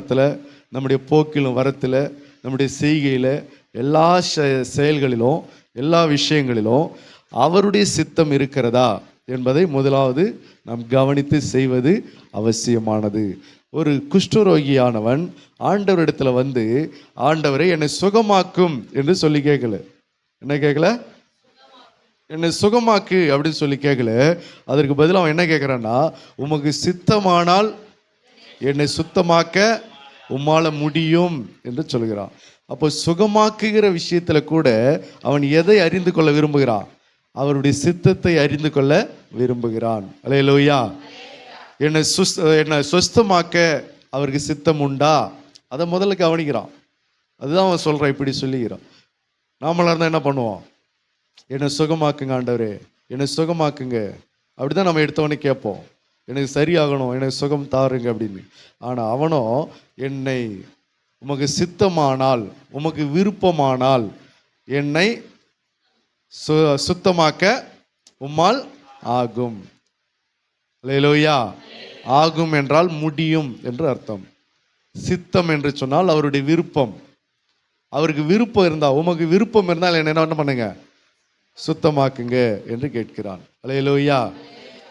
பிரயாணத்தில், நம்முடைய போக்கிலும் வரத்தில், நம்முடைய செய்கையில், எல்லா செயல்களிலும், எல்லா விஷயங்களிலும் அவருடைய சித்தம் இருக்கிறதா என்பதை முதலாவது நாம் கவனித்து செய்வது அவசியமானது. ஒரு குஷ்டரோகியானவன் ஆண்டவரிடத்துல வந்து, ஆண்டவரை என்னை சுகமாக்கும் என்று சொல்லி கேட்கல. என்ன கேட்கல? என்னை சுகமாக்கு அப்படின்னு சொல்லி கேட்கல. அதற்கு பதிலாக அவன் என்ன கேட்குறான்னா, உமக்கு சித்தமானால் என்னை சுத்தமாக்க உம்மால முடியும் என்று சொல்கிறான். அப்போ சுகமாக்குகிற விஷயத்துல கூட அவன் எதை அறிந்து கொள்ள விரும்புகிறான்? அவருடைய சித்தத்தை அறிந்து கொள்ள விரும்புகிறான். அல்லேலூயா. என்னை சுஸ்தமாக்க அவருக்கு சித்தம் உண்டா? அதை முதல்ல கவனிக்கிறான். அதுதான் அவன் சொல்றான், இப்படி சொல்லிக்கிறான். நாமளா இருந்தால் என்ன பண்ணுவோம்? என்னை சுகமாக்குங்க ஆண்டவரே, என்னை சுகமாக்குங்க அப்படிதான் நம்ம எடுத்தவொடனே கேட்போம். எனக்கு சரியாகணும், எனக்கு சுகம் தாருங்க அப்படின்னு. ஆனால் அவனோ, என்னை உமக்கு சித்தமானால், உமக்கு விருப்பமானால் என்னை சுத்தமாக்க உம்மால் ஆகும். அல்லேலூயா. ஆகும் என்றால் முடியும் என்று அர்த்தம். சித்தம் என்று சொன்னால் அவருடைய விருப்பம். அவருக்கு விருப்பம் இருந்தால், உமக்கு விருப்பம் இருந்தால் என்ன பண்ணுங்க? சுத்தமாக்குங்க என்று கேட்கிறான். அல்லேலூயா.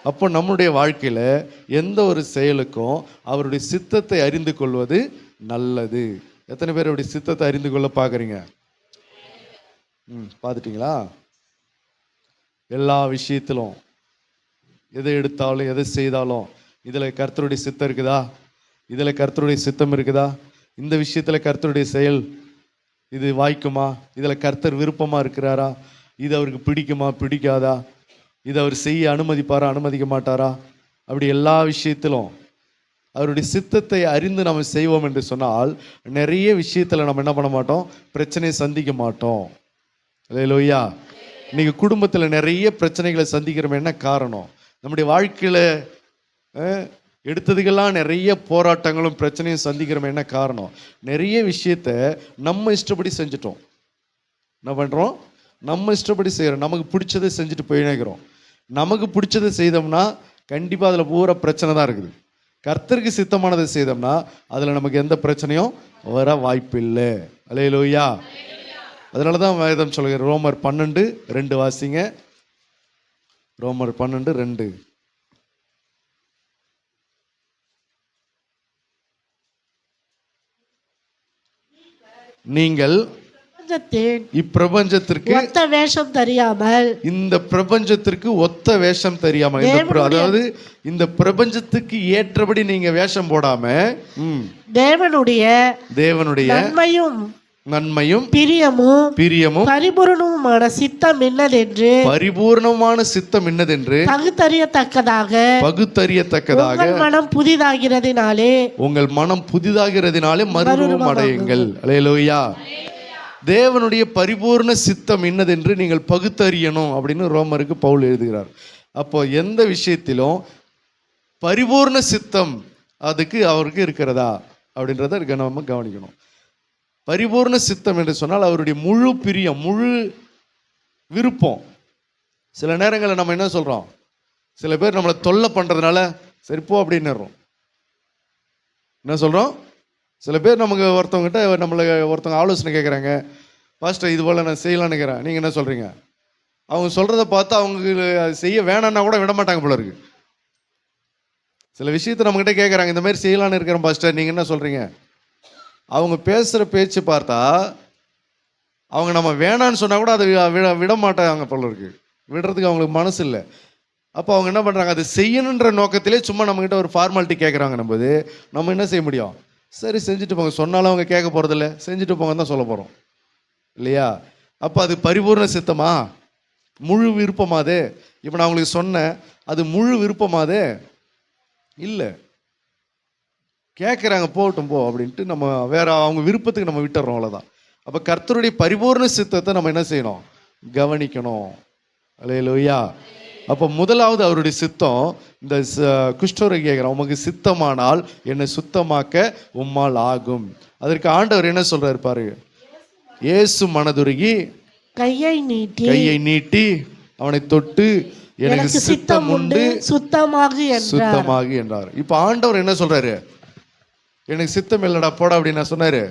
அப்போ நம்முடைய வாழ்க்கையில் எந்த ஒரு செயலுக்கும் அவருடைய சித்தத்தை அறிந்து கொள்வது நல்லது. எத்தனை பேர் அவருடைய சித்தத்தை அறிந்து கொள்ள பார்க்குறீங்க? பார்த்துட்டீங்களா? எல்லா விஷயத்திலும் எதை எடுத்தாலும், எதை செய்தாலும், இதில் கர்த்தருடைய சித்தம் இருக்குதா? இதில் கர்த்தருடைய சித்தம் இருக்குதா? இந்த விஷயத்தில் கர்த்தருடைய செயல் இது வாய்க்குமா? இதில் கர்த்தர் விருப்பமாக இருக்கிறாரா? இது அவருக்கு பிடிக்குமா, பிடிக்காதா? இதை அவர் செய்ய அனுமதிப்பாரா, அனுமதிக்க மாட்டாரா? அப்படி எல்லா விஷயத்திலும் அவருடைய சித்தத்தை அறிந்து நம்ம செய்வோம் என்று சொன்னால் நிறைய விஷயத்தில் நம்ம என்ன பண்ண மாட்டோம்? பிரச்சனையை சந்திக்க மாட்டோம். அல்லேலூயா. இன்னைக்கு குடும்பத்தில் நிறைய பிரச்சனைகளை சந்திக்கிறோம். என்ன காரணம்? நம்முடைய வாழ்க்கையில் எடுத்ததுக்கெல்லாம் நிறைய போராட்டங்களும் பிரச்சனையும் சந்திக்கிறோம். என்ன காரணம்? நிறைய விஷயத்த நம்ம இஷ்டப்படி செஞ்சிட்டோம். என்ன பண்ணுறோம்? நம்ம இஷ்டப்படி செய்கிறோம். நமக்கு பிடிச்சதை செஞ்சுட்டு போயினேக்கிறோம். நமக்கு பிடிச்சதை செய்தோம்னா கண்டிப்பாக அதில் பூரா பிரச்சனை தான் இருக்குது. கர்த்தருக்கு சித்தமானதை செய்தோம்னா அதில் நமக்கு எந்த பிரச்சனையும் வர வாய்ப்பு இல்லை. அல்லேலூயா. அதனால தான் வேதம் சொல்லுங்க, ரோமர் 12:2 வாசிங்க. ரோமர் 12:2. நீங்கள் இப்பிரபஞ்சத்திற்கு ஒத்த வேஷம் தெரியாமல், இந்த பிரபஞ்சத்திற்கு ஒத்த வேஷம் தெரியாமல், அதாவது இந்த பிரபஞ்சத்துக்கு ஏற்றபடி நீங்க வேஷம் போடாம தேவனுடைய நன்மையும் பிரியமும் பரிபூர்ணமான சித்தம் என்னதென்று பகுத்தறியத்தக்கதாக உங்கள் மனம் புதிதாகிறதினாலே மறுரூபம் அடையுங்கள். அல்லேலூயா. தேவனுடைய பரிபூர்ண சித்தம் என்னதென்று நீங்கள் பகுத்தறியணும் அப்படின்னு ரோமருக்கு பவுல் எழுதுகிறார். அப்போ எந்த விஷயத்திலும் பரிபூர்ண சித்தம் அதுக்கு அவருக்கு இருக்கிறதா அப்படின்றத நம்ம கவனிக்கணும். பரிபூர்ண சித்தம் என்று சொன்னால் அவருடைய முழு பிரியம், முழு விருப்பம். சில நேரங்களில் நம்ம என்ன சொல்றோம்? சில பேர் நம்மளை தொல்லை பண்றதுனால சரிப்போ அப்படின்னு என்ன சொல்றோம்? சில பேர் நமக்கு ஒருத்தவங்ககிட்ட ஒருத்தவங்க ஆலோசனை கேட்குறாங்க, பாஸ்டர் இது போல் நான் செய்யலான்னு இருக்கிறேன், நீங்கள் என்ன சொல்கிறீங்க? அவங்க சொல்கிறத பார்த்து அவங்க செய்ய வேணான்னா கூட விட மாட்டாங்க போல இருக்கு. சில விஷயத்தை நம்மகிட்ட கேட்குறாங்க, இந்த மாதிரி செய்யலான்னு இருக்கிறேன் பாஸ்டர், நீங்கள் என்ன சொல்கிறீங்க? அவங்க பேசுகிற பேச்சு பார்த்தா அவங்க நம்ம வேணான்னு சொன்னால் கூட அதை விட மாட்டாங்க போல இருக்கு. விடுறதுக்கு அவங்களுக்கு மனசு இல்லை. அப்போ அவங்க என்ன பண்ணுறாங்க? அதை செய்யணுன்ற நோக்கத்திலே சும்மா நம்மகிட்ட ஒரு ஃபார்மாலிட்டி கேட்குறாங்க. நம்ம என்ன செய்ய முடியும்? சரி செஞ்சுட்டு போங்க, சொன்னாலும் அவங்க கேட்க போகிறதில்ல, செஞ்சுட்டு போங்கன்னு தான் சொல்ல போகிறோம் இல்லையா? அப்போ அது பரிபூர்ண சித்தமா, முழு விருப்பமாதே? இப்போ நான் உங்களுக்கு சொன்னேன், அது முழு விருப்பமாதே இல்லை. கேட்குறாங்க, போகட்டும் போ அப்படின்ட்டு நம்ம வேற அவங்க விருப்பத்துக்கு நம்ம விட்டுறோம், அவ்வளோதான். அப்போ கர்த்தருடைய பரிபூர்ண சித்தத்தை நம்ம என்ன செய்யணும்? கவனிக்கணும். அல்லேலூயா. அப்போ முதலாவது அவருடைய சித்தம். இந்த குஷ்டரோகி கேட்குறான், உமக்கு சித்தமானால் என்னை சுத்தமாக்க உம்மால் ஆகும். அதற்கு ஆண்டவர் என்ன சொல்றாரு பாரு. இயேசு மனதுருகி கையை நீட்டி அவனை தொட்டு எனக்கு சித்தம் உண்டு, சுத்தமாகு என்றார். இப்போ ஆண்டவர் என்ன சொல்றாரு? எனக்கு சித்தம் இல்லைடா போடா அப்படின்னு நான் சொன்னாரு.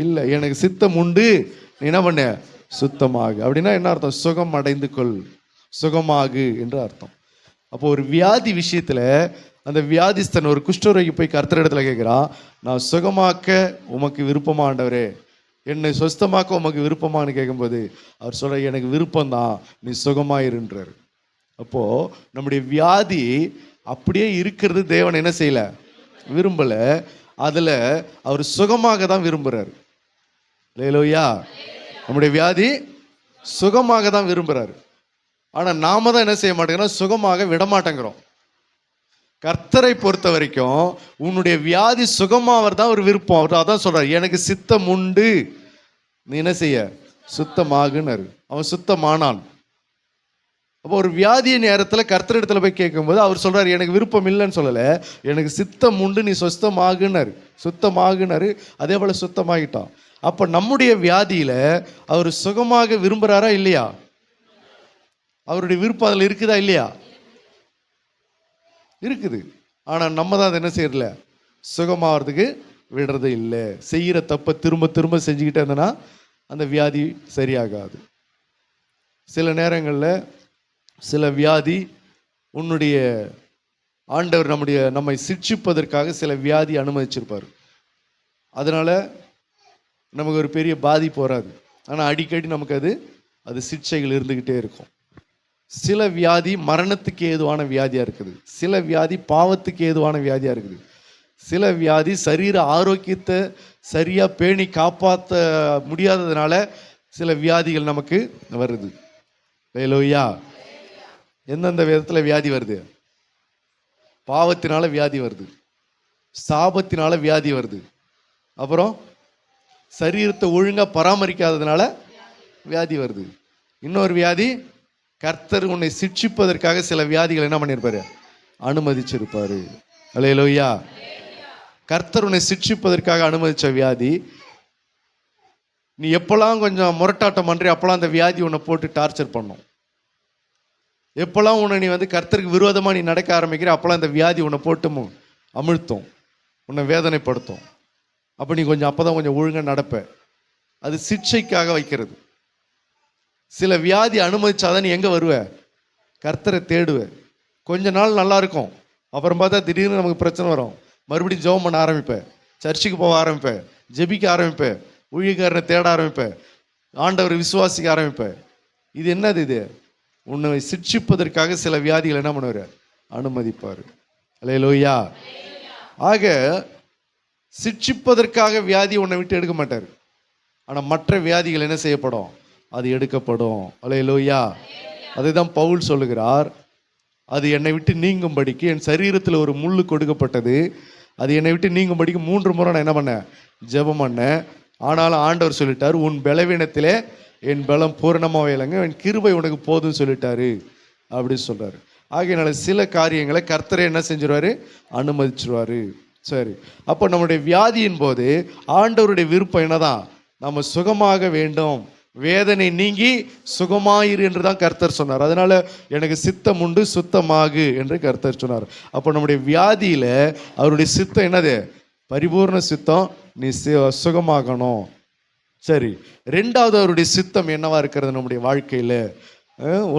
இல்லை, எனக்கு சித்தம் உண்டு, நீ என்ன பண்ண, சுத்தமாகு. அப்படின்னா என்ன அர்த்தம்? சுகம் அடைந்து கொள், சுகமாகு என்று அர்த்தம். அப்போ ஒரு வியாதி விஷயத்துல அந்த வியாதிஸ்தன் ஒரு குஷ்டரோகி போய் கர்த்தர் இடத்துல கேட்குறான், நான் சுகமாக்க உமக்கு விருப்பமா ஆண்டவரே, என்னை சொஸ்தமாக்க உமக்கு விருப்பமானு கேட்கும்போது அவர் சொல்ற, எனக்கு விருப்பம்தான், நீ சுகமாயிருன்றார். அப்போ நம்முடைய வியாதி அப்படியே இருக்கிறது தேவன் என்ன செய்யல, விரும்பல. அதுல அவர் சுகமாக தான் விரும்புறாரு. அல்லேலூயா. நம்முடைய வியாதி சுகமாக தான் விரும்புறாரு. ஆனா நாம தான் என்ன செய்ய மாட்டேங்கிறோம், சுகமாக விட மாட்டேங்கிறோம். கர்த்தரை பொறுத்த வரைக்கும் உன்னுடைய வியாதி சுகமாவர் தான் ஒரு விருப்பம். அவர் அதான் சொல்றாரு, எனக்கு சித்தம் உண்டு, நீ என்ன செய்ய, சுத்தமாகுன்னு. அவன் சுத்தமானான். அப்போ ஒரு வியாதிய நேரத்தில் கர்த்தர் இடத்துல போய் கேட்கும்போது அவர் சொல்றாரு, எனக்கு விருப்பம் இல்லைன்னு சொல்லலை, எனக்கு சித்தம் உண்டு, நீ சுத்தமாகுனாரு, சுத்தமாகுனாரு. அதே போல சுத்தமாகிட்டான். அப்போ நம்முடைய வியாதியில அவர் சுகமாக விரும்புறாரா இல்லையா? அவருடைய விருப்பம் அதில் இருக்குதா இல்லையா? இருக்குது. ஆனால் நம்ம தான் அதை என்ன செய்யறதில்ல, சுகமாகிறதுக்கு விடுறது இல்லை. செய்கிற தப்பை திரும்ப திரும்ப செஞ்சுக்கிட்டே இருந்தோன்னா அந்த வியாதி சரியாகாது. சில நேரங்களில் சில வியாதி உன்னுடைய ஆண்டவர் நம்மை சிட்சிப்பதற்காக சில வியாதி அனுமதிச்சிருப்பார். அதனால நமக்கு ஒரு பெரிய பாதிப்பு வராது. ஆனால் அடிக்கடி நமக்கு அது சிட்சைகள் இருந்துக்கிட்டே இருக்கும். சில வியாதி மரணத்துக்கு ஏதுவான வியாதியாக இருக்குது, சில வியாதி பாவத்துக்கு ஏதுவான வியாதியாக இருக்குது, சில வியாதி சரீர ஆரோக்கியத்தை சரியாக பேணி காப்பாற்ற முடியாததுனால சில வியாதிகள் நமக்கு வருது. அல்லேலூயா. எந்தெந்த விதத்தில் வியாதி வருது? பாவத்தினால வியாதி வருது, சாபத்தினால வியாதி வருது, அப்புறம் சரீரத்தை ஒழுங்காக பராமரிக்காததுனால வியாதி வருது. இன்னொரு வியாதி, கர்த்தர் உன்னை சிட்சிப்பதற்காக சில வியாதிகள் என்ன பண்ணியிருப்பாரு, அனுமதிச்சிருப்பாரு. அல்லேலூயா. கர்த்தர் உன்னை சிட்சிப்பதற்காக அனுமதிச்ச வியாதி, நீ எப்பெல்லாம் கொஞ்சம் முரட்டாட்டம் பண்றி அப்பெல்லாம் அந்த வியாதி உன்னை போட்டு டார்ச்சர் பண்ணும். எப்பெல்லாம் உன்னை நீ கர்த்தருக்கு விரோதமாக நீ நடக்க ஆரம்பிக்கிற அப்பெல்லாம் இந்த வியாதி உன்னை போட்டு அமிழ்த்தும், உன்னை வேதனைப்படுத்தும். அப்போ நீ அப்போதான் கொஞ்சம் ஒழுங்காக நடப்ப. அது சிட்சைக்காக வைக்கிறது. சில வியாதி அனுமதிச்சாதான் நீ எங்கே வருவ, கர்த்தரை தேடுவ. கொஞ்ச நாள் நல்லா இருக்கும், அப்புறம் பார்த்தா திடீர்னு நமக்கு பிரச்சனை வரும். மறுபடியும் ஜெபம் பண்ண ஆரம்பிப்பேன், சர்ச்சுக்கு போக ஆரம்பிப்பேன், ஜெபிக்க ஆரம்பிப்பேன், ஊழியக்காரனை தேட ஆரம்பிப்பேன், ஆண்டவரை விசுவாசிக்க ஆரம்பிப்பேன். இது என்னது? இது உன்னை சிட்சிப்பதற்காக சில வியாதிகள் என்ன பண்ணுவார், அனுமதிப்பார். அல்லேலூயா. ஆக சிட்சிப்பதற்காக வியாதி உன்னை விட்டு எடுக்க மாட்டார். ஆனால் மற்ற வியாதிகள் என்ன செய்யப்படும், அது எடுக்கப்படும். அல்லேலூயா. அதுதான் பவுல் சொல்லுகிறார், அது என்னை விட்டு நீங்கும்படிக்கு என் சரீரத்தில் ஒரு முள்ளு கொடுக்கப்பட்டது, அது என்னை விட்டு நீங்கும்படிக்கு 3 முறை நான் என்ன பண்ணேன், ஜெபம் பண்ணேன். ஆனாலும் ஆண்டவர் சொல்லிட்டார், உன் பலவீனத்திலே என் பலம் பூரணமாக இல்லைங்க, என் கிருபை உனக்கு போதும்னு சொல்லிட்டாரு அப்படின்னு சொல்றாரு. ஆகையினால சில காரியங்களை கர்த்தரை என்ன செஞ்சிருவாரு, அனுமதிச்சிருவாரு. சரி, அப்போ நம்முடைய வியாதியின் போது ஆண்டவருடைய விருப்பம் என்னதான், நம்ம சுகமாக வேண்டும், வேதனை நீங்கி சுகமாயிரு என்று தான் கர்த்தர் சொன்னார். அதனால எனக்கு சித்தம் உண்டு, சுத்தமாகு என்று கர்த்தர் சொன்னார். அப்போ நம்முடைய வியாதியில அவருடைய சித்தம் என்னது, பரிபூர்ண சித்தம், நீ சுகமாகணும். சரி, ரெண்டாவது அவருடைய சித்தம் என்னவா இருக்கிறது நம்முடைய வாழ்க்கையில?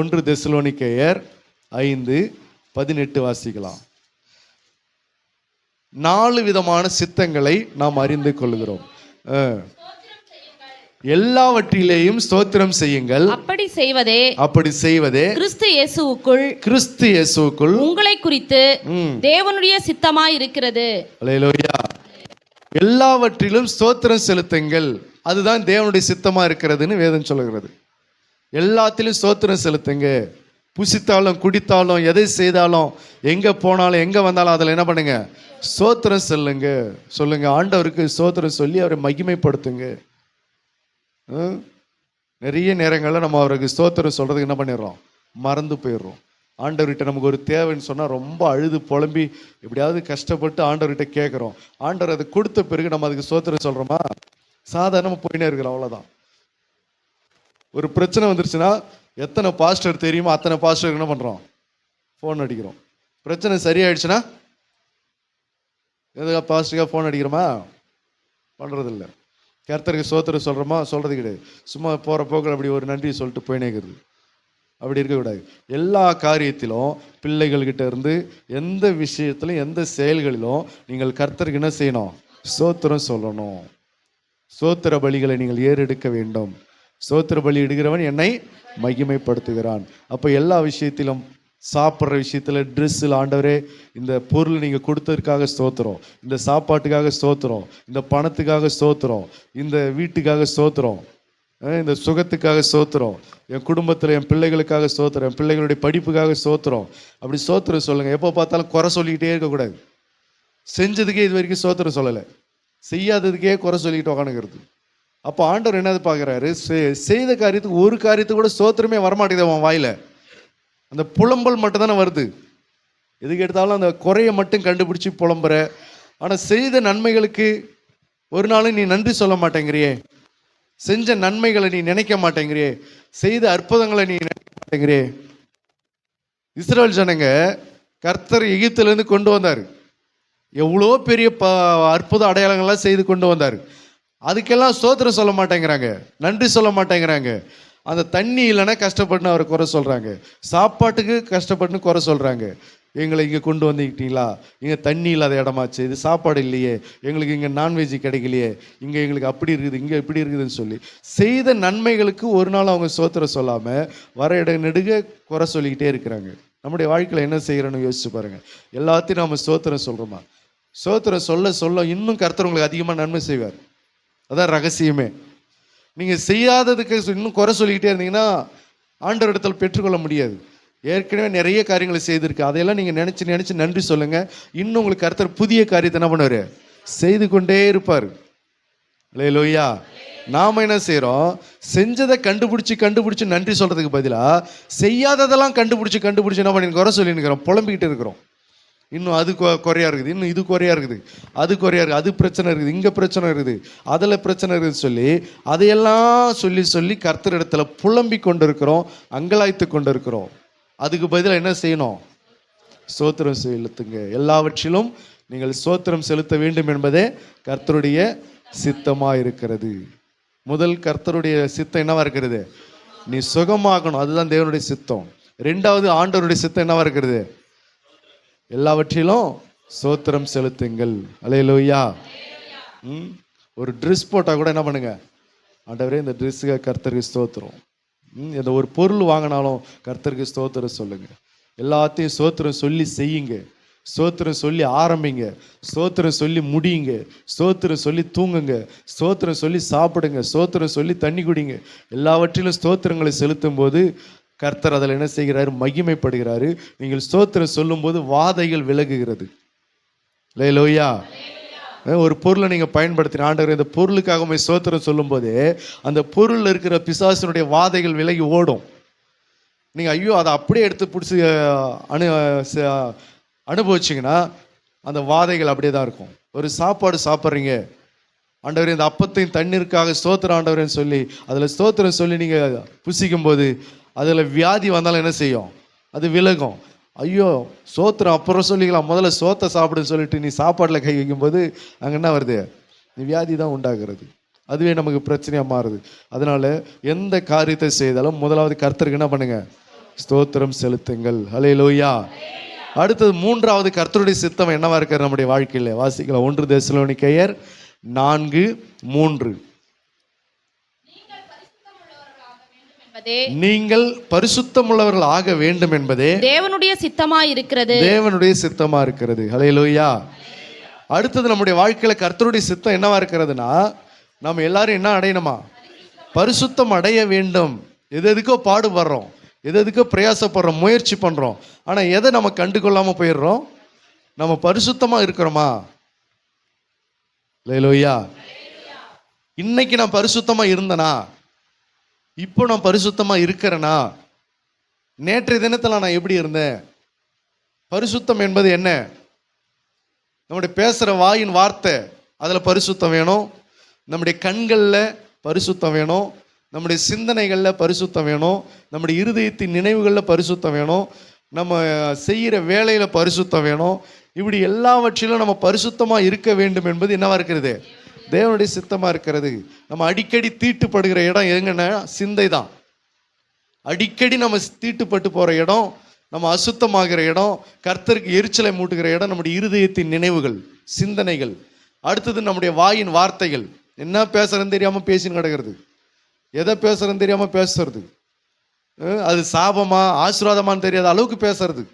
1 தெசலோனிக்கேயர் 5:18 வாசிக்கலாம். 4 விதமான சித்தங்களை நாம் அறிந்து கொள்கிறோம். எல்லாவற்றிலேயும் ஸ்தோத்திரம் செய்யுங்கள், அப்படி செய்வதே கிறிஸ்து இயேசுவுக்குள் உங்களை குறித்து தேவனுடைய சித்தமாய் இருக்கிறது. அல்லேலூயா. எல்லாவற்றிலும் ஸ்தோத்திரம் செலுத்துங்கள், அதுதான் தேவனுடைய சித்தமா இருக்கிறதுன்னு வேதம் சொல்லுகிறது. எல்லாத்திலும் ஸ்தோத்திரம் செலுத்துங்க. புசித்தாலும் குடித்தாலும் எதை செய்தாலும் எங்க போனாலும் எங்க வந்தாலும் அதில் என்ன பண்ணுங்க, ஸ்தோத்திரம் சொல்லுங்க. ஆண்டவருக்கு ஸ்தோத்திரம் சொல்லி அவரை மகிமைப்படுத்துங்க. நிறைய நேரங்களில் நம்ம அவருக்கு ஸ்தோத்திரம் சொல்றதுக்கு என்ன பண்ணிடுறோம், மறந்து போயிடுறோம். ஆண்டவர்கிட்ட நமக்கு ஒரு தேவைன்னு சொன்னால் ரொம்ப அழுது புலம்பி எப்படியாவது கஷ்டப்பட்டு ஆண்டவர்கிட்ட கேட்குறோம். ஆண்டவர் அதை கொடுத்த பிறகு நம்ம அதுக்கு ஸ்தோத்திரம் சொல்கிறோமா? சாதாரணமாக போயினே இருக்கிறோம், அவ்வளோதான். ஒரு பிரச்சனை வந்துருச்சுன்னா எத்தனை பாஸ்டர் தெரியுமோ அத்தனை பாஸ்டருக்கு என்ன பண்ணுறோம், ஃபோன் அடிக்கிறோம். பிரச்சனை சரியாயிடுச்சுன்னா எதுக்காக பாஸ்டருக்காக ஃபோன் அடிக்கிறோமா? பண்ணுறதில்ல. கர்த்தருக்கு ஸ்தோத்திரம் சொல்கிறோமா? சொல்கிறது கிடையாது. சும்மா போகிற போக்கில் அப்படி ஒரு நன்றி சொல்லிட்டு போயினேங்கிறது. அப்படி இருக்கக்கூடாது. எல்லா காரியத்திலும் பிள்ளைகள்கிட்ட இருந்து எந்த விஷயத்திலும் எந்த செயல்களிலும் நீங்கள் கர்த்தருக்கு என்ன செய்யணும்? ஸ்தோத்திரம் சொல்லணும். ஸ்தோத்திர பலிகளை நீங்கள் ஏறெடுக்க வேண்டும். ஸ்தோத்திர பலி இடுகிறவன் என்னை மகிமைப்படுத்துகிறான். அப்போ எல்லா விஷயத்திலும், சாப்பிட்ற விஷயத்தில், ட்ரெஸ்ஸில், ஆண்டவரே இந்த பொருள் நீங்கள் கொடுத்ததுக்காக ஸ்தோத்திரம், இந்த சாப்பாட்டுக்காக ஸ்தோத்திரம், இந்த பணத்துக்காக ஸ்தோத்திரம், இந்த வீட்டுக்காக ஸ்தோத்திரம், இந்த சுகத்துக்காக ஸ்தோத்திரம், என் குடும்பத்தில் என் பிள்ளைகளுக்காக ஸ்தோத்திரம், என் பிள்ளைகளுடைய படிப்புக்காக ஸ்தோத்திரம். அப்படி ஸ்தோத்திரம் சொல்லுங்கள். எப்போ பார்த்தாலும் குறை சொல்லிக்கிட்டே இருக்கக்கூடாது. செஞ்சதுக்கே இது வரைக்கும் ஸ்தோத்திரம் சொல்லலை, செய்யாததுக்கே குறை சொல்லிக்கிட்டு உக்காந்துக்கிறது. அப்போ ஆண்டவர் என்னது பார்க்குறாரு? செய்த காரியத்துக்கு ஒரு காரியத்துக்கு கூட ஸ்தோத்திரமே வரமாட்டேங்குது அவன் வாயில். அந்த புலம்பல் மட்டும் தானே வருது. எதுக்கு எடுத்தாலும் அந்த குறையை மட்டும் கண்டுபிடிச்சி புலம்புற. ஆனால் செய்த நன்மைகளுக்கு ஒரு நாளும் நீ நன்றி சொல்ல மாட்டேங்கிறியே, செஞ்ச நன்மைகளை நீ நினைக்க மாட்டேங்கிறியே, செய்த அற்புதங்களை நீ நினைக்க மாட்டேங்கிறியே. இஸ்ரவேல் ஜனங்க கர்த்தர் எகிப்திலிருந்து கொண்டு வந்தார். எவ்வளோ பெரிய அற்புத அடையாளங்கள்லாம் செய்து கொண்டு வந்தார். அதுக்கெல்லாம் ஸ்தோத்திரம் சொல்ல மாட்டேங்கிறாங்க, நன்றி சொல்ல மாட்டேங்கிறாங்க. அந்த தண்ணி இல்லைன்னா கஷ்டப்பட்டுன்னு அவரை குறை சொல்கிறாங்க, சாப்பாட்டுக்கு கஷ்டப்பட்டுன்னு குறை சொல்கிறாங்க. எங்களை இங்கே கொண்டு வந்துக்கிட்டீங்களா, இங்கே தண்ணி இல்லாத இடமாச்சு, இது சாப்பாடு இல்லையே, எங்களுக்கு இங்கே நான்வெஜ் கிடைக்கலையே, இங்கே எங்களுக்கு அப்படி இருக்குது, இங்கே இப்படி இருக்குதுன்னு சொல்லி செய்த நன்மைகளுக்கு ஒரு நாள் அவங்க ஸ்தோத்திரம் சொல்லாமல் வர இட நெடுக குறை சொல்லிக்கிட்டே இருக்கிறாங்க. நம்முடைய வாழ்க்கையில் என்ன செய்கிறோன்னு யோசிச்சு பாருங்கள். எல்லாத்தையும் நம்ம ஸ்தோத்திரம் சொல்கிறோமா? ஸ்தோத்திரம் சொல்ல சொல்ல இன்னும் கர்த்தர் உங்களுக்கு அதிகமாக நன்மை செய்வார். அதான் ரகசியமே. நீங்கள் செய்யாததுக்கு இன்னும் குறை சொல்லிக்கிட்டே இருந்தீங்கன்னா ஆண்டவர் இடத்தில் பெற்றுக்கொள்ள முடியாது. ஏற்கனவே நிறைய காரியங்களை செய்திருக்கு, அதையெல்லாம் நீங்கள் நினச்சி நன்றி சொல்லுங்கள். இன்னும் உங்களுக்கு கர்த்தர் புதிய காரியத்தை என்ன பண்ணுவார்? செய்து கொண்டே இருப்பார். அல்லேலூயா. நாம் என்ன செய்கிறோம்? செஞ்சதை கண்டுபிடிச்சி நன்றி சொல்கிறதுக்கு பதிலாக செய்யாததெல்லாம் கண்டுபிடிச்சி என்ன பண்ணி குறை சொல்லின்னு புலம்பிக்கிட்டு இருக்கிறோம். இன்னும் அது குறையா இருக்குது, இன்னும் இது குறையா இருக்குது, அது குறையா இருக்குது, அது பிரச்சனை இருக்குது, இங்கே பிரச்சனை இருக்குது, அதில் பிரச்சனை இருக்குதுன்னு சொல்லி அதையெல்லாம் சொல்லி கர்த்தர் இடத்துல புலம்பி கொண்டு இருக்கிறோம், அங்கலாய்த்து கொண்டு இருக்கிறோம். அதுக்கு பதிலாக என்ன செய்யணும்? ஸ்தோத்திரம் செலுத்துங்க. எல்லாவற்றிலும் நீங்கள் ஸ்தோத்திரம் செலுத்த வேண்டும் என்பதே கர்த்தருடைய சித்தமாக இருக்கிறது. முதல் கர்த்தருடைய சித்தம் என்னவா இருக்கிறது? நீ சுகமாகணும், அதுதான் தேவனுடைய சித்தம். ரெண்டாவது ஆண்டவருடைய சித்தம் என்னவா இருக்கிறது? எல்லாவற்றிலும் ஸ்தோத்திரம் செலுத்துங்கள். அல்லேலூயா. ஒரு ட்ரெஸ் போட்டால் கூட என்ன பண்ணுங்க? ஆண்டவரே இந்த ட்ரெஸ்ஸுக்கு கர்த்தருக்கு ஸ்தோத்திரம். இந்த ஒரு பொருள் வாங்கினாலும் கர்த்தருக்கு ஸ்தோத்திரம் சொல்லுங்க. எல்லாத்தையும் ஸ்தோத்திரம் சொல்லி செய்யுங்க, ஸ்தோத்திரம் சொல்லி ஆரம்பிங்க, ஸ்தோத்திரம் சொல்லி முடியுங்க, ஸ்தோத்திரம் சொல்லி தூங்குங்க, ஸ்தோத்திரம் சொல்லி சாப்பிடுங்க, ஸ்தோத்திரம் சொல்லி தண்ணி குடிங்க. எல்லாவற்றிலும் ஸ்தோத்திரங்களை செலுத்தும் போது கர்த்தர் அதில் என்ன செய்கிறாரு? மகிமைப்படுகிறாரு. நீங்கள் ஸ்தோத்திரம் சொல்லும் போது வாதைகள் விலகுகிறது. அல்லேலூயா. ஒரு பொருளை நீங்கள் பயன்படுத்தின ஆண்டவர் இந்த பொருளுக்காக ஸ்தோத்திரம் சொல்லும் போதே அந்த பொருளில் இருக்கிற பிசாசினுடைய வாதைகள் விலகி ஓடும். நீங்கள் ஐயோ அதை அப்படியே எடுத்து பிடிச்சி அனுபவிச்சிங்கன்னா அந்த வாதைகள் அப்படியே தான் இருக்கும். ஒரு சாப்பாடு சாப்பிட்றீங்க, ஆண்டவர் இந்த அப்பத்தையும் தண்ணீருக்காக ஸ்தோத்திரம் ஆண்டவரேன்னு சொல்லி அதில் ஸ்தோத்திரம் சொல்லி நீங்கள் புசிக்கும் போது அதில் வியாதி வந்தாலும் என்ன செய்யும்? அது விலகும். ஐயோ சோத்திரம் அப்புறம் சொல்லிக்கலாம், முதல்ல சோத்தை சாப்பிடுன்னு சொல்லிட்டு நீ சாப்பாட்டில் கை வைக்கும்போது அங்கே என்ன வருது? நீ வியாதி தான் உண்டாகிறது. அதுவே நமக்கு பிரச்சனையாக மாறுது. அதனால் எந்த காரியத்தை செய்தாலும் முதலாவது கர்த்தருக்கு என்ன பண்ணுங்க? ஸ்தோத்திரம் செலுத்துங்கள். அல்லேலூயா. அடுத்தது மூன்றாவது கர்த்தருடைய சித்தம் என்னவா இருக்கிற நம்முடைய வாழ்க்கையில் வாசிக்கலாம். 1 தெசலோனிக்கேயர் 4:3. நீங்கள் பரிசுத்தமுள்ளவர்கள் ஆக வேண்டும் என்பதே தேவனுடைய சித்தமாய் இருக்கிறது. தேவனுடைய சித்தமா இருக்கிறது. ஹல்லேலூயா. அடுத்தது நம்முடைய வாழ்க்கையில கர்த்தருடைய சித்தம் என்னவா இருக்கிறதுனா, நம்ம எல்லாரும் என்ன அடையணுமா? பரிசுத்தம் அடைய வேண்டும். எதுக்கோ பாடுபடுறோம், எதுக்கோ பிரயாசப்படுறோம், முயற்சி பண்றோம். ஆனா எதை நம்ம கண்டு கொள்ளாம போயிடுறோம்? நம்ம பரிசுத்தமா இருக்கிறோமா? ஹல்லேலூயா. இன்னைக்கு நான் பரிசுத்தமா இருந்தனா? இப்போ நான் பரிசுத்தமாக இருக்கிறேனா? நேற்றைய தினத்தில் நான் எப்படி இருந்தேன்? பரிசுத்தம் என்பது என்ன? நம்முடைய பேசுகிற வாயின் வார்த்தை அதில் பரிசுத்தம் வேணும், நம்முடைய கண்களில் பரிசுத்தம் வேணும், நம்முடைய சிந்தனைகளில் பரிசுத்தம் வேணும், நம்முடைய இருதயத்தின் நினைவுகளில் பரிசுத்தம் வேணும், நம்ம செய்கிற வேலையில் பரிசுத்தம் வேணும். இப்படி எல்லாவற்றிலும் நம்ம பரிசுத்தமாக இருக்க வேண்டும் என்பது என்னவா இருக்கிறது? தேவனுடைய சித்தமாக இருக்கிறது. நம்ம அடிக்கடி தீட்டுப்படுகிற இடம் எங்கன்னா சிந்தை தான். அடிக்கடி நம்ம தீட்டுப்பட்டு போகிற இடம், நம்ம அசுத்தமாகிற இடம், கர்த்தருக்கு எரிச்சலை மூட்டுகிற இடம் நம்முடைய இருதயத்தின் நினைவுகள், சிந்தனைகள். அடுத்தது நம்முடைய வாயின் வார்த்தைகள். என்ன பேசுறதுன்னு தெரியாமல் பேசின்னு கிடக்கிறது, எதை பேசுறதுன்னு தெரியாமல் பேசுறது, அது சாபமா ஆசீர்வாதமானு தெரியாத அளவுக்கு பேசுறது,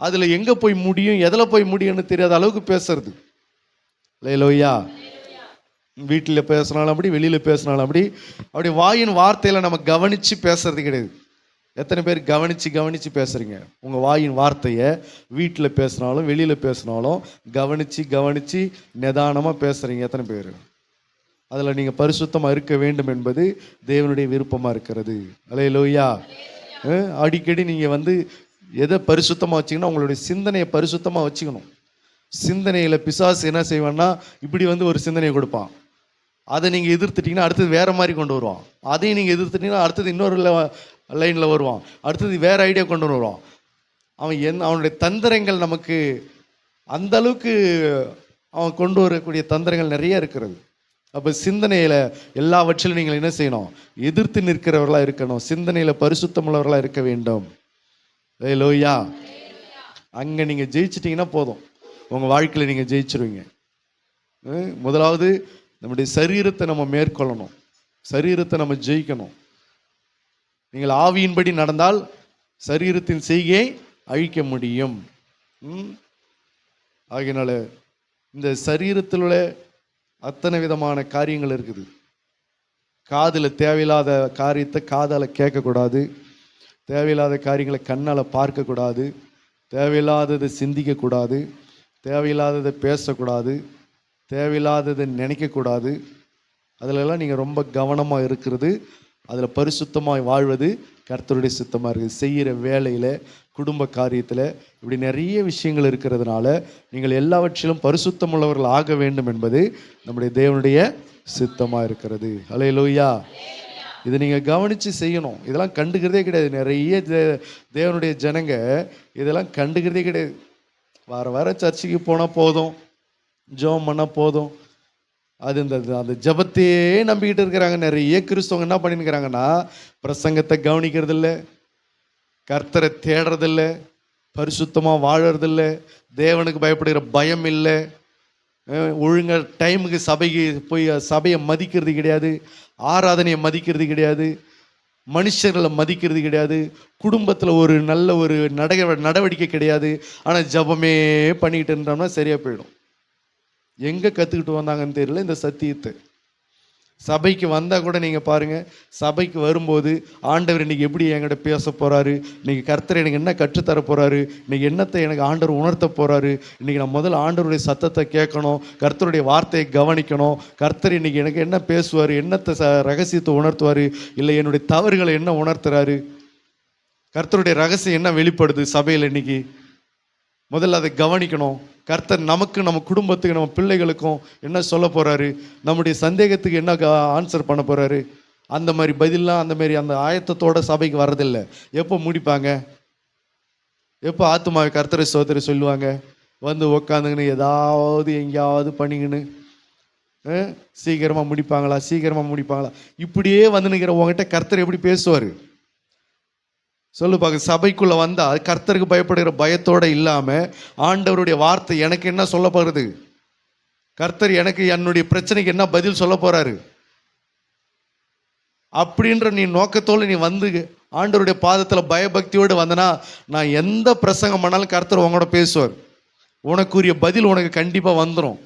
அதில் எங்கே போய் முடியும் எதில் போய் முடியும்னு தெரியாத அளவுக்கு பேசுறது. அல்லேலூயா. வீட்டில் பேசினாலும் அப்படி, வெளியில் பேசினாலும் அப்படி வாயின் வார்த்தையில் நம்ம கவனித்து பேசுறது கிடையாது. எத்தனை பேர் கவனித்து பேசுகிறீங்க? உங்கள் வாயின் வார்த்தையை வீட்டில் பேசினாலும் வெளியில் பேசினாலும் கவனித்து நிதானமாக பேசுகிறீங்க எத்தனை பேர்? அதில் நீங்கள் பரிசுத்தமாக இருக்க வேண்டும் என்பது தேவனுடைய விருப்பமாக இருக்கிறது. அல்லேலூயா. அடிக்கடி நீங்கள் எதை பரிசுத்தமாக வச்சிங்கன்னா உங்களுடைய சிந்தனையை பரிசுத்தமாக வச்சுக்கணும். சிந்தனையில் பிசாசு என்ன செய்வான்னா இப்படி ஒரு சிந்தனையை கொடுப்பான். அதை நீங்கள் எதிர்த்துட்டிங்கன்னா அடுத்தது வேறு மாதிரி கொண்டு வருவான். அதையும் நீங்கள் எதிர்த்துட்டிங்கன்னா அடுத்தது இன்னொரு லைனில் வருவான். அடுத்தது வேறு ஐடியா கொண்டு வருவான். அவனுடைய தந்திரங்கள் நமக்கு அந்த அளவுக்கு அவன் கொண்டு வரக்கூடிய தந்திரங்கள் நிறைய இருக்கிறது. அப்போ சிந்தனையில் எல்லாவற்றிலும் நீங்கள் என்ன செய்யணும்? எதிர்த்து நிற்கிறவர்களாக இருக்கணும். சிந்தனையில் பரிசுத்தமுள்ளவர்களாக இருக்க வேண்டும். அல்லேலூயா. அங்கே நீங்கள் ஜெயிச்சிட்டிங்கன்னா போதும், உங்கள் வாழ்க்கையில் நீங்கள் ஜெயிச்சிருவீங்க. முதலாவது நம்முடைய சரீரத்தை நம்ம மேற்கொள்ளணும், சரீரத்தை நம்ம ஜெயிக்கணும். நீங்கள் ஆவியின்படி நடந்தால் சரீரத்தின் செய்கையை அழிக்க முடியும். ஆகையினால இந்த சரீரத்தில் உள்ள அத்தனை விதமான காரியங்கள் இருக்குது. காதில் தேவையில்லாத காரியத்தை காதால் கேட்கக்கூடாது, தேவையில்லாத காரியங்களை கண்ணால் பார்க்கக்கூடாது, தேவையில்லாததை சிந்திக்கக்கூடாது, தேவையில்லாததை பேசக்கூடாது, தேவையில்லாததை நினைக்கக்கூடாது. அதிலெல்லாம் நீங்கள் ரொம்ப கவனமாக இருக்கிறது, அதில் பரிசுத்தமாக வாழ்வது கர்த்தருடைய சித்தமாக இருக்குது. செய்கிற வேலையில், குடும்ப காரியத்தில், இப்படி நிறைய விஷயங்கள் இருக்கிறதுனால நீங்கள் எல்லாவற்றிலும் பரிசுத்தமுள்ளவர்கள் ஆக வேண்டும் என்பது நம்முடைய தேவனுடைய சித்தமாக இருக்கிறது. அல்லேலூயா. இதை நீங்கள் கவனித்து செய்யணும். இதெல்லாம் கண்டுக்கிறதே கிடையாது. நிறைய தேவனுடைய ஜனங்க இதெல்லாம் கண்டுக்கிறதே கிடையாது. வார சர்ச்சுக்கு போனால் போதும், ஜெபம் பண்ணால் போதும், அது அந்த ஜபத்தையே நம்பிக்கிட்டு இருக்கிறாங்க. நிறைய கிறிஸ்தவங்க என்ன பண்ணிருக்கிறாங்கன்னா பிரசங்கத்தை கவனிக்கிறதில்ல, கர்த்தரை தேடுறதில்ல, பரிசுத்தமாக வாழறதில்ல, தேவனுக்கு பயப்படுகிற பயம் இல்லை, ஒழுங்காக டைமுக்கு சபைக்கு போய் சபையை மதிக்கிறது கிடையாது, ஆராதனையை மதிக்கிறது கிடையாது, மனுஷர்களை மதிக்கிறது கிடையாது, குடும்பத்தில் ஒரு நல்ல ஒரு நடவடிக்கை கிடையாது. ஆனால் ஜபமே பண்ணிக்கிட்டு இருந்தோம்னா சரியாக போயிடும். எங்கே கற்றுக்கிட்டு வந்தாங்கன்னு தெரியல இந்த சத்தியத்தை. சபைக்கு வந்தால் கூட நீங்கள் பாருங்கள், சபைக்கு வரும்போது ஆண்டவர் இன்றைக்கி எப்படி என்கிட்ட பேச போகிறாரு, இன்றைக்கி கர்த்தர் எனக்கு என்ன கற்றுத்தர போகிறாரு, இன்றைக்கி என்னத்தை எனக்கு ஆண்டவர் உணர்த்த போகிறாரு, இன்றைக்கி நான் முதல்ல ஆண்டவருடைய சத்தத்தை கேட்கணும், கர்த்தருடைய வார்த்தையை கவனிக்கணும், கர்த்தர் இன்றைக்கி எனக்கு என்ன பேசுவார், என்னத்தை ரகசியத்தை உணர்த்துவார், இல்லை என்னுடைய தவறுகளை என்ன உணர்த்துறாரு, கர்த்தருடைய ரகசியம் என்ன வெளிப்படுது சபையில் இன்றைக்கி, முதல்ல அதை கவனிக்கணும். கர்த்தர் நமக்கு, நம்ம குடும்பத்துக்கு, நம்ம பிள்ளைகளுக்கும் என்ன சொல்ல போகிறாரு, நம்முடைய சந்தேகத்துக்கு என்ன ஆன்சர் பண்ண போகிறாரு, அந்த மாதிரி பதிலாம் அந்த ஆயத்தத்தோட சபைக்கு வர்றதில்லை. எப்போ முடிப்பாங்க, எப்போ ஆத்துமாவை கர்த்தரை சோதரை சொல்லுவாங்க, உக்காந்துங்கன்னு ஏதாவது எங்கேயாவது பண்ணிங்கன்னு சீக்கிரமாக முடிப்பாங்களா, இப்படியே நிற்கிற உங்ககிட்ட கர்த்தர் எப்படி பேசுவார் சொல்லு பார்க்க. சபைக்குள்ளே வந்தால் கர்த்தருக்கு பயப்படுகிற பயத்தோடு இல்லாமல் ஆண்டவருடைய வார்த்தை எனக்கு என்ன சொல்ல போகிறது, கர்த்தர் எனக்கு என்னுடைய பிரச்சனைக்கு என்ன பதில் சொல்ல போகிறாரு அப்படின்ற நீ நோக்கத்தோடு நீ ஆண்டவருடைய பாதத்தில் பயபக்தியோடு வந்தனா, நான் எந்த பிரசங்கம் பண்ணாலும் கர்த்தர் உங்களோட பேசுவார். உனக்குரிய பதில் உனக்கு கண்டிப்பாக வந்துடும்.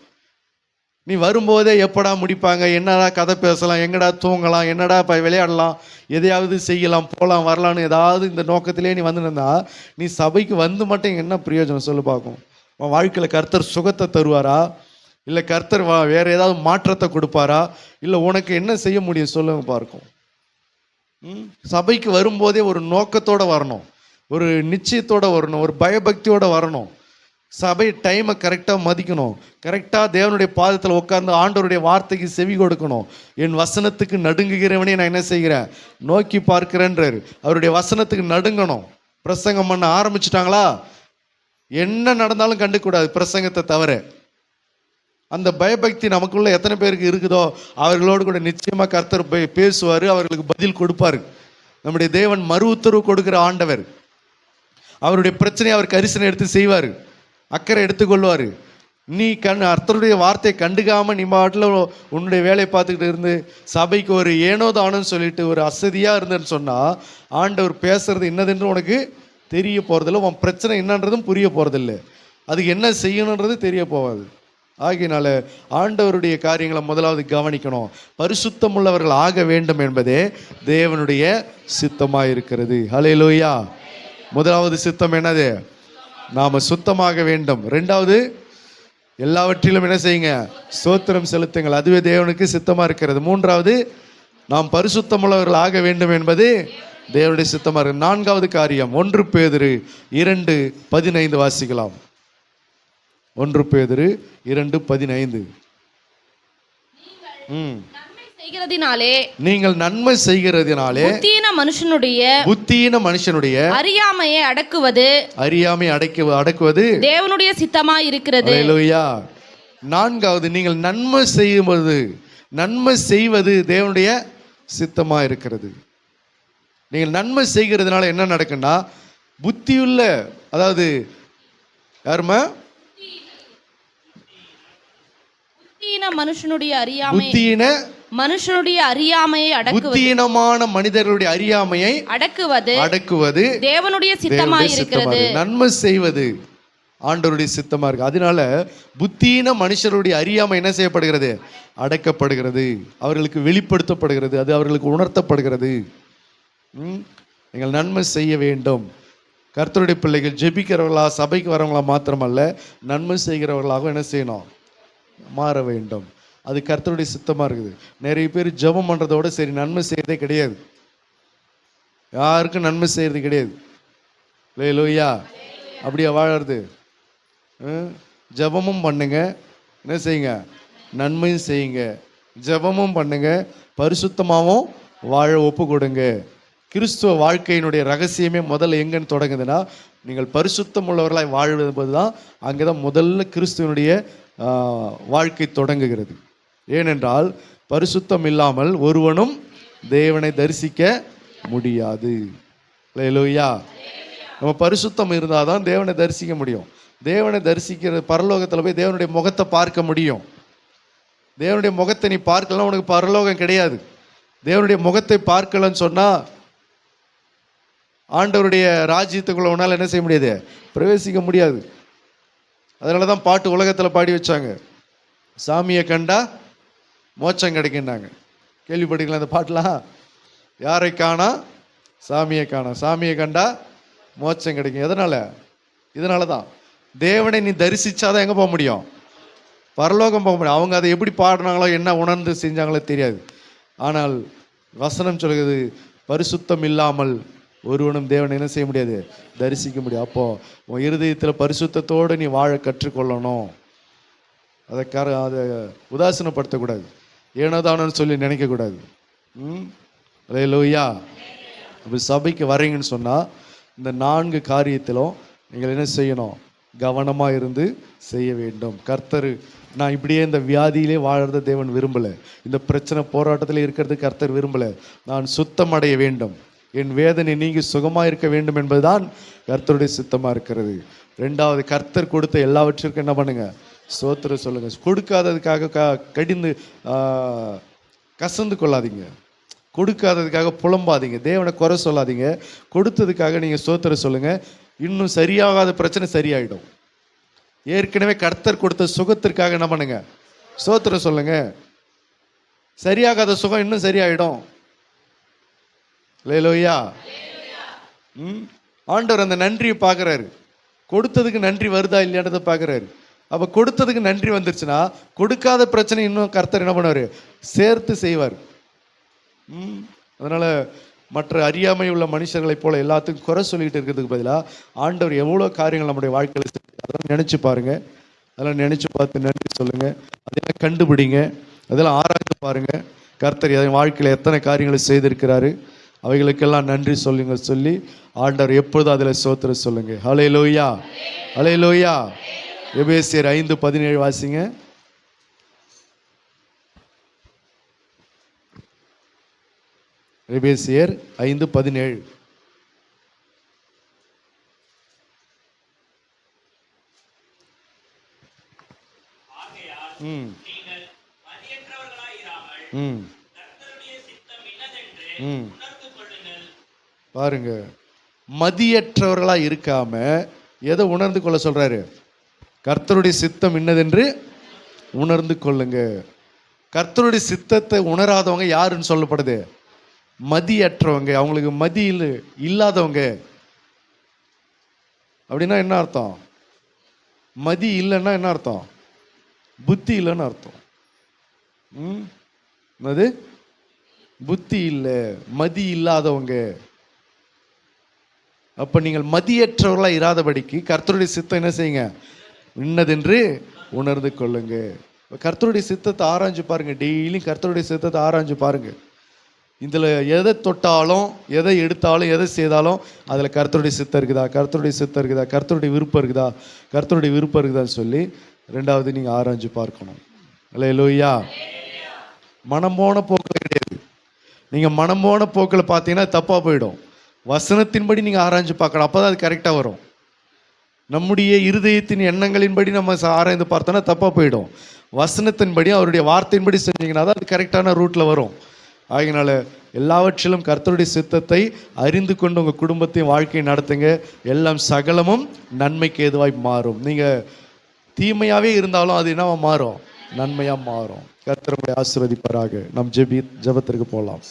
நீ வரும்போதே எப்படா முடிப்பாங்க, என்னடா கதை பேசலாம், எங்கடா தூங்கலாம், என்னடா விளையாடலாம், எதையாவது செய்யலாம், போகலாம் வரலான்னு ஏதாவது இந்த நோக்கத்திலே நீ வந்துருந்தா நீ சபைக்கு மட்டும் என்ன பிரயோஜனம் சொல்லு பார்க்கும். உன் வாழ்க்கையில் கர்த்தர் சுகத்தை தருவாரா, இல்லை கர்த்தர் வேறு ஏதாவது மாற்றத்தை கொடுப்பாரா, இல்லை உனக்கு என்ன செய்ய முடியும் சொல்லுங்க பார்க்கும். சபைக்கு வரும்போதே ஒரு நோக்கத்தோடு வரணும், ஒரு நிச்சயத்தோடு வரணும், ஒரு பயபக்தியோடு வரணும். சபை டைமை கரெக்டாக மதிக்கணும், கரெக்டாக தேவனுடைய பாதத்தில் உட்கார்ந்து ஆண்டவருடைய வார்த்தைக்கு செவி கொடுக்கணும். என் வசனத்துக்கு நடுங்குகிறவனே நான் என்ன செய்கிறேன், நோக்கி பார்க்கிறேன்றார். அவருடைய வசனத்துக்கு நடுங்கணும். பிரசங்கம் பண்ண ஆரம்பிச்சுட்டாங்களா, என்ன நடந்தாலும் கண்டுக்கூடாது பிரசங்கத்தை தவிர. அந்த பயபக்தி நமக்குள்ள எத்தனை பேருக்கு இருக்குதோ அவர்களோடு கூட நிச்சயமா கர்த்தர் பேசுவார், அவர்களுக்கு பதில் கொடுப்பாரு. நம்முடைய தேவன் மறு உத்தரவு கொடுக்கிற ஆண்டவர். அவருடைய பிரச்சனையை அவர் கரிசனை எடுத்து செய்வார், அக்கறை எடுத்துக்கொள்வார். நீ அர்த்தருடைய வார்த்தையை கண்டுக்காம நீ பாட்டில் உன்னுடைய வேலையை பார்த்துக்கிட்டு இருந்து சபைக்கு ஒரு ஏனோ தானோன்னு சொல்லிட்டு ஒரு அசதியாக இருந்தேன்னு சொன்னால் ஆண்டவர் பேசுறது என்னதுன்னு உனக்கு தெரிய போகிறதில்ல, உன் பிரச்சனை என்னன்றதும் புரிய போகிறதில்ல, அதுக்கு என்ன செய்யணுன்றது தெரிய போகாது. ஆகையினால ஆண்டவருடைய காரியங்களை முதலாவது கவனிக்கணும். பரிசுத்தம் உள்ளவர்கள் ஆக வேண்டும் என்பதே தேவனுடைய சித்தமாக இருக்கிறது. ஹல்லேலூயா. முதலாவது சித்தம் என்னது? நாம் சுத்தமாக வேண்டும். ரெண்டாவது, எல்லாவற்றிலும் என்ன செய்யுங்க? ஸ்தோத்திரம் செலுத்துங்கள், அதுவே தேவனுக்கு சித்தமாக இருக்கிறது. மூன்றாவது, நாம் பரிசுத்தமுள்ளவர்கள் ஆக வேண்டும் என்பது தேவனுடைய சித்தமாக இருக்கு. நான்காவது காரியம் 1 பேதுரு 2:15 வாசிக்கலாம். 1 பேதுரு 2:15. நீங்கள் நன்மை செய்கிறதினாலே புத்தியீன மனுஷனுடைய அறியாமையை அடக்குவது தேவனுடைய சித்தமாய் இருக்கிறது. அல்லேலூயா. நான்காவது, நீங்கள் நன்மை செய்வது தேவனுடைய சித்தமாக இருக்கிறது. நீங்கள் நன்மை செய்கிறதுனால என்ன நடக்குன்னா, புத்தியுள்ள, அதாவது யாருமா? புத்தியீனமான மனிதர்களுடைய அறியாமையை அடக்குவது தேவனுடைய சித்தமாய் இருக்கிறது. நன்மை செய்வது ஆண்டவருடைய சித்தமா இருக்கு. அதனால புத்தியீன மனுஷருடைய அறியாமை என்ன செய்யப்படுகிறது? அடக்கப்படுகிறது, அவர்களுக்கு வெளிப்படுத்தப்படுகிறது, அது அவர்களுக்கு உணர்த்தப்படுகிறது. நீங்கள் நன்மை செய்ய வேண்டும். கர்த்தருடைய பிள்ளைகள் ஜெபிக்கிறவர்களா, சபைக்கு வரவங்களா மாத்திரமல்ல, நன்மை செய்கிறவர்களாக என்ன செய்யணும்? மாற வேண்டும். அது கர்த்தருடைய சித்தமாக இருக்குது. நிறைய பேர் ஜெபம் பண்ணுறதோட சரி நன்மை செய்கிறதே கிடையாது. யாருக்கும் நன்மை செய்கிறது கிடையாது. அல்லேலூயா. அப்படியே வாழறது. ஜெபமும் பண்ணுங்க, என்ன செய்யுங்க? நன்மையும் செய்யுங்க. ஜெபமும் பண்ணுங்க, பரிசுத்தமாகவும் வாழ ஒப்பு கொடுங்க. கிறிஸ்துவ வாழ்க்கையினுடைய ரகசியமே முதல்ல எங்கன்னு தொடங்குதுன்னா, நீங்கள் பரிசுத்தம் உள்ளவர்களாய் வாழ்வது தான். அங்கே தான் முதல்ல கிறிஸ்துவனுடைய வாழ்க்கை தொடங்குகிறது. ஏனென்றால் பரிசுத்தம் இல்லாமல் ஒருவனும் தேவனை தரிசிக்க முடியாது. அல்லேலூயா. நம்ம பரிசுத்தம் இருந்தால் தான் தேவனை தரிசிக்க முடியும். தேவனை தரிசிக்கிற பரலோகத்தில் போய் தேவனுடைய முகத்தை பார்க்க முடியும். தேவனுடைய முகத்தை நீ பார்க்கலாம், உனக்கு பரலோகம் கிடையாது. தேவனுடைய முகத்தை பார்க்கலன்னு சொன்னால் ஆண்டவருடைய ராஜ்யத்துக்குள்ள உன்னால் என்ன செய்ய முடியாது? பிரவேசிக்க முடியாது. அதனால தான் பாட்டு உலகத்தில் பாடி வச்சாங்க, சாமியை கண்டா மோட்சம் கிடைக்குன்னாங்க. கேள்விப்பட்டீங்களா அந்த பாட்டெலாம்? யாரை காணா? சாமியை காணா. சாமியை கண்டா மோட்சம் கிடைக்கும். இதனால தான் தேவனை நீ தரிசிச்சாதான் எங்கே போக முடியும்? பரலோகம் போக முடியும். அவங்க அதை எப்படி பாடினாங்களோ, என்ன உணர்ந்து செஞ்சாங்களோ தெரியாது. ஆனால் வசனம் சொல்கிறது, பரிசுத்தம் இல்லாமல் ஒருவனும் தேவனை என்ன செய்ய முடியாது? தரிசிக்க முடியாது. அப்போ உன் இருதயத்தில் பரிசுத்தத்தோடு நீ வாழ கற்றுக்கொள்ளணும். அதை உதாசீனப்படுத்தக்கூடாது, ஏனோதானு சொல்லி நினைக்கக்கூடாது. அல்லேலூயா. அப்படி சபைக்கு வரீங்கன்னு சொன்னால் இந்த 4 காரியத்திலும் நீங்கள் என்ன செய்யணும்? கவனமாக இருந்து செய்ய வேண்டும். கர்த்தர், நான் இப்படியே இந்த வியாதியிலே வாழறத தேவன் விரும்பலை, இந்த பிரச்சனை போராட்டத்தில் இருக்கிறது கர்த்தர் விரும்பலை. நான் சுத்தம் அடைய வேண்டும், என் வேதனை நீங்கி சுகமாக இருக்க வேண்டும் என்பதுதான் கர்த்தருடைய சித்தமாக இருக்கிறது. ரெண்டாவது, கர்த்தர் கொடுத்த எல்லாவற்றிற்கும் என்ன பண்ணுங்க? ஸ்தோத்திரம் சொல்லுங்க. கொடுக்காததுக்காக கடிந்து கசந்து கொள்ளாதீங்க, கொடுக்காததுக்காக புலம்பாதீங்க, தேவனை குறை சொல்லாதீங்க. கொடுத்ததுக்காக நீங்கள் ஸ்தோத்திரம் சொல்லுங்க. இன்னும் சரியாகாத பிரச்சனை சரியாயிடும். ஏற்கனவே கர்த்தர் கொடுத்த சுகத்திற்காக என்ன பண்ணுங்க? ஸ்தோத்திரம் சொல்லுங்க. சரியாகாத சுகம் இன்னும் சரியாயிடும். அல்லேலூயா. ஆண்டவர் அந்த நன்றியை பார்க்குறாரு. கொடுத்ததுக்கு நன்றி வருதா இல்லையான்றதை பார்க்குறாரு. அப்போ கொடுத்ததுக்கு நன்றி வந்துருச்சுன்னா கொடுக்காத பிரச்சனை இன்னும் கர்த்தர் என்ன பண்ணுவார்? சேர்த்து செய்வார். அதனால் மற்ற அறியாமை உள்ள மனுஷர்களைப் போல எல்லாத்துக்கும் குறை சொல்லிகிட்டு இருக்கிறதுக்கு பதிலாக ஆண்டவர் எவ்வளோ காரியங்கள் நம்முடைய வாழ்க்கையில் அதெல்லாம் நினச்சி பாருங்கள். அதெல்லாம் நினச்சி பார்த்து நன்றி சொல்லுங்கள். அதெல்லாம் கண்டுபிடிங்க, அதெல்லாம் ஆராய்ந்து பாருங்கள். கர்த்தர் என் வாழ்க்கையில் எத்தனை காரியங்களை செய்திருக்கிறாரு, அவைகளுக்கெல்லாம் நன்றி சொல்லுங்க சொல்லி ஆண்டவர் எப்பொழுதும் அதில் ஸ்தோத்திரம் சொல்லுங்க. ஹல்லேலூயா, ஹல்லேலூயா. எபேசியர் 5:17 வாசிங்க. எபேசியர் 5:17. பாருங்க, மதியற்றவர்களா இருக்காம எதை உணர்ந்து கொள்ள சொல்றாரு? கர்த்தருடைய சித்தம் இன்னதென்று உணர்ந்து கொள்ளுங்க. கர்த்தருடைய சித்தத்தை உணராதவங்க யாருன்னு சொல்லப்படுது? மதியற்றவங்க, அவங்களுக்கு மதி இல்லாதவங்க. அப்படின்னா என்ன அர்த்தம்? மதி இல்லைன்னா என்ன அர்த்தம்? புத்தி இல்லைன்னு அர்த்தம். அது புத்தி இல்லை, மதி இல்லாதவங்க. அப்ப நீங்கள் மதியற்றவர்களா இராதபடிக்கு கர்த்தருடைய சித்தம் என்ன செய்யுங்க? இன்னதென்று உணர்ந்து கொள்ளுங்க. கர்த்தருடைய சித்தத்தை ஆராய்ஞ்சு பாருங்க. டெய்லியும் கர்த்தருடைய சித்தத்தை ஆராய்ஞ்சு பாருங்க. இதில் எதை தொட்டாலும், எதை எடுத்தாலும், எதை செய்தாலும் அதில் கர்த்தருடைய சித்தம் இருக்குதா, கர்த்தருடைய சித்தம் இருக்குதா, கர்த்தருடைய விருப்பம் இருக்குதா, கர்த்தருடைய விருப்பம் இருக்குதான்னு சொல்லி ரெண்டாவது நீங்கள் ஆராய்ஞ்சு பார்க்கணும். அல்லேலூயா. மனம் போன போக்கில் கிடையாது. நீங்கள் மனம் போன போக்கில் பார்த்தீங்கன்னா தப்பாக போயிடும். வசனத்தின்படி நீங்கள் ஆராய்ஞ்சு பார்க்கணும். அப்போ தான் அது கரெக்டாக வரும். நம்முடைய இருதயத்தின் எண்ணங்களின்படி நம்ம ஆராய்ந்து பார்த்தோன்னா தப்பாக போயிடும். வசனத்தின்படி, அவருடைய வார்த்தையின்படி செஞ்சீங்கன்னா தான் அது கரெக்டான ரூட்டில் வரும். ஆகினால எல்லாவற்றிலும் கர்த்தருடைய சித்தத்தை அறிந்து கொண்டு உங்கள் குடும்பத்தையும் வாழ்க்கையை நடத்துங்க. எல்லாம் சகலமும் நன்மைக்கு ஏதுவாய் மாறும். நீங்கள் தீமையாகவே இருந்தாலும் அது என்னவா மாறும்? நன்மையாக மாறும். கர்த்தர் உங்களை ஆசீர்வதிப்பாராக. நம் ஜெபத்திற்கு போகலாம்.